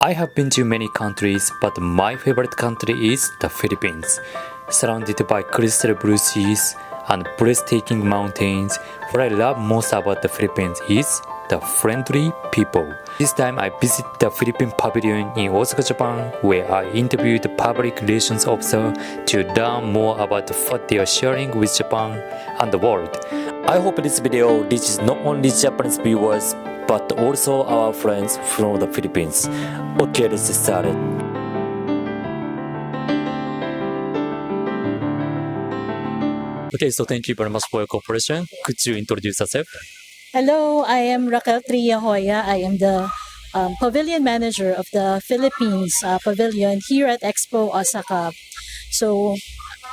I have been to many countries, but my favorite country is the Philippines. Surrounded by crystal blue seas and breathtaking mountains, what I love most about the Philippines is the friendly people. This time I visit the Philippine Pavilion in Osaka, Japan, where I interviewed the public relations officer to learn more about what they are sharing with Japan and the world. I hope this video reaches not only Japanese viewers but also our friends from the Philippines. Okay, let's get started. Okay, so thank you very much for your cooperation. Could you introduce yourself? Hello, I am Raquel Triahoya. I am the pavilion manager of the Philippines Pavilion here at Expo Osaka. So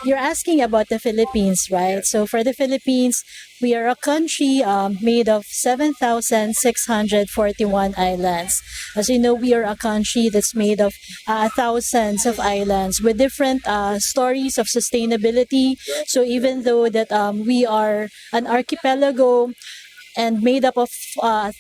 you're asking about the Philippines, right? So for the Philippines, we are a country made of 7,641 islands. As you know, we are a country that's made of thousands of islands with different stories of sustainability. So even though that we are an archipelago, and made up of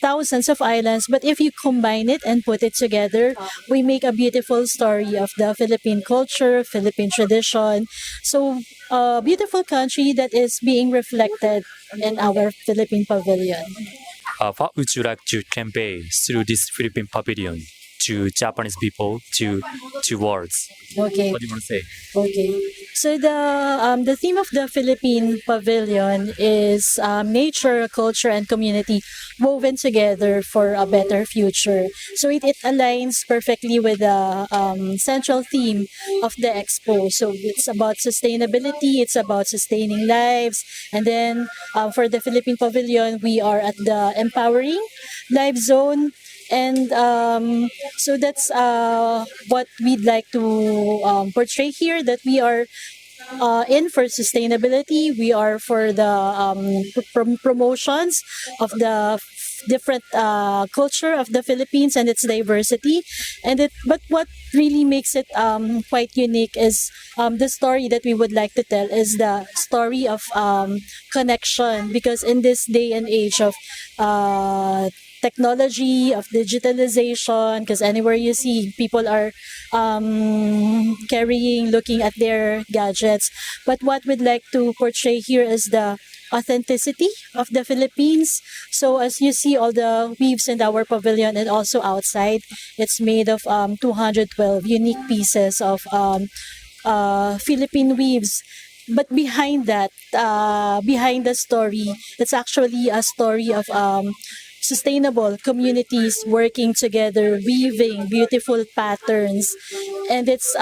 thousands of islands. But if you combine it and put it together, we make a beautiful story of the Philippine culture, Philippine tradition. So, a beautiful country that is being reflected in our Philippine pavilion. What would you like to convey through this Philippine pavilion to Japanese people, to words? Okay. What do you want to say? Okay. So the theme of the Philippine Pavilion is nature, culture, and community woven together for a better future. So it aligns perfectly with the central theme of the Expo. So it's about sustainability. It's about sustaining lives. And then for the Philippine Pavilion, we are at the empowering life zone. And so that's what we'd like to portray here, that we are in for sustainability. We are for the promotions of the different culture of the Philippines and its diversity. But what really makes it quite unique is the story that we would like to tell is the story of connection, because in this day and age of technology, of digitalization, because anywhere you see, people are carrying, looking at their gadgets. But what we'd like to portray here is the authenticity of the Philippines. So as you see, all the weaves in our pavilion and also outside, it's made of 212 unique pieces of Philippine weaves. But behind that, behind the story, it's actually a story of sustainable communities working together, weaving beautiful patterns, and it's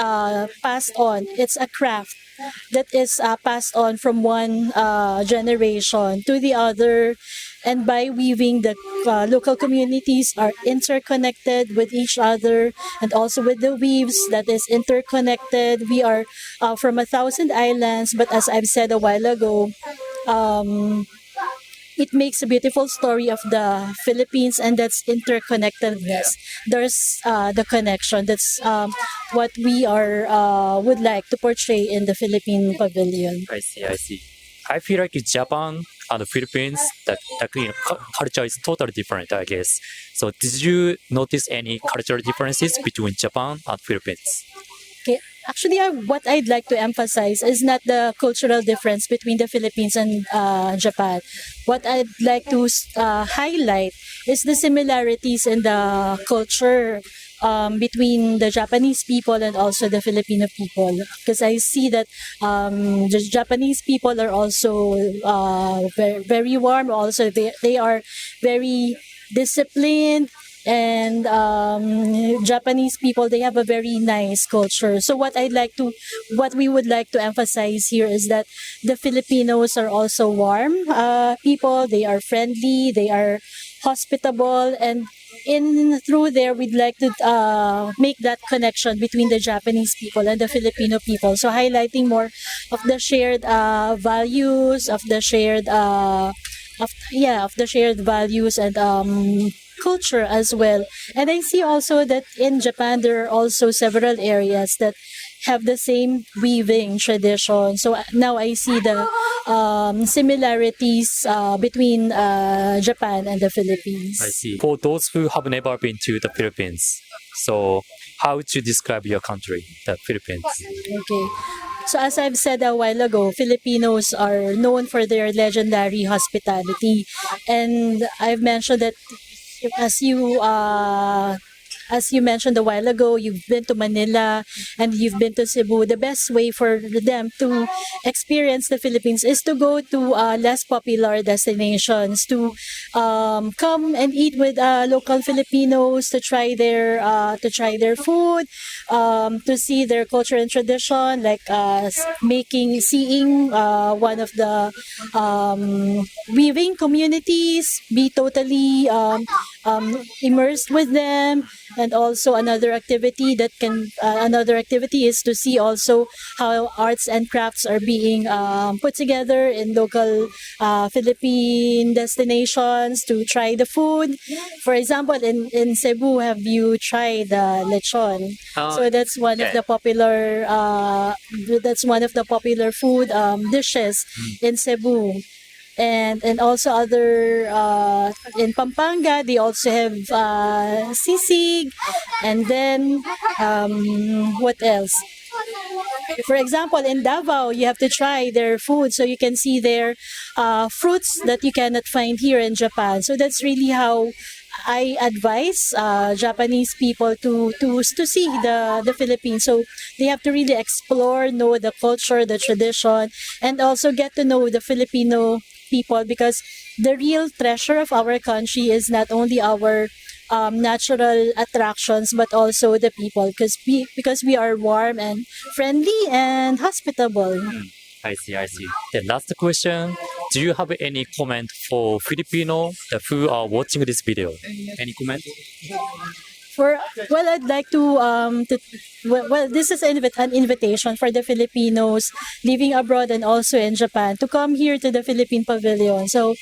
passed on. It's a craft that is passed on from one generation to the other, and by weaving, the local communities are interconnected with each other, and also with the weaves that is interconnected. We are from a thousand islands, but as I've said a while ago, it makes a beautiful story of the Philippines, and that's interconnectedness. There's the connection. That's what we are would like to portray in the Philippine Pavilion. I see, I see. I feel like in Japan and the Philippines, culture is totally different, I guess. So did you notice any cultural differences between Japan and Philippines? Okay. Actually, what I'd like to emphasize is not the cultural difference between the Philippines and Japan. What I'd like to highlight is the similarities in the culture between the Japanese people and also the Filipino people. Because I see that the Japanese people are also very, very warm. Also, they are very disciplined, and Japanese people, they have a very nice culture. So what we would like to emphasize here is that the Filipinos are also warm people. They are friendly, they are hospitable, and in through there we'd like to make that connection between the Japanese people and the Filipino people. So highlighting more of the shared values, of the shared of the shared values and culture as well. And I see also that in Japan there are also several areas that have the same weaving tradition. So now I see the similarities between Japan and the Philippines. I see. For those who have never been to the Philippines, so how would you describe your country, the Philippines? Okay. So as I've said a while ago, Filipinos are known for their legendary hospitality. And I've mentioned that as you mentioned a while ago, you've been to Manila and you've been to Cebu. The best way for them to experience the Philippines is to go to less popular destinations, to come and eat with local Filipinos, to try their food, to see their culture and tradition, like seeing one of the weaving communities, be totally immersed with them. And also another activity is to see also how arts and crafts are being put together in local Philippine destinations, to try the food. For example, in Cebu, have you tried lechon? So that's one of the popular food dishes in Cebu. And also other in Pampanga, they also have sisig. And then what else? For example, in Davao, you have to try their food so you can see their fruits that you cannot find here in Japan. So that's really how I advise Japanese people to see the Philippines. So they have to really explore, know the culture, the tradition, and also get to know the Filipino people, because the real treasure of our country is not only our natural attractions but also the people, because we are warm and friendly and hospitable. I see. The last question: do you have any comment for Filipino who are watching this video? Any comment? I'd like this is an invitation for the Filipinos living abroad and also in Japan to come here to the Philippine Pavilion. So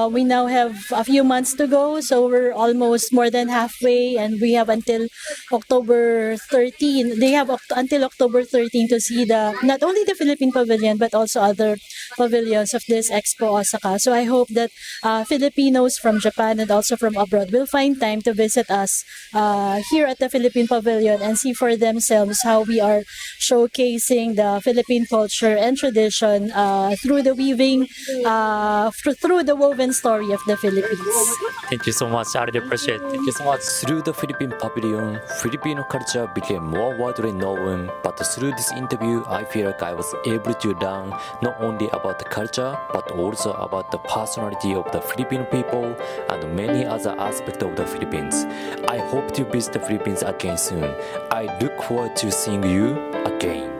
we now have a few months to go, so we're almost more than halfway, and we have until October 13. They have until October 13 to see not only the Philippine Pavilion but also other pavilions of this Expo Osaka. So I hope that Filipinos from Japan and also from abroad will find time to visit us here at the Philippine Pavilion and see for themselves how we are showcasing the Philippine culture and tradition through the weaving, through the woven story of the Philippines. Thank you so much. I really appreciate it. Thank you so much. Through the Philippine Pavilion, Filipino culture became more widely known. But through this interview, I feel like I was able to learn not only about the culture, but also about the personality of the Filipino people and many other aspects of the Philippines. I hope to visit the Philippines again soon. I look forward to seeing you again.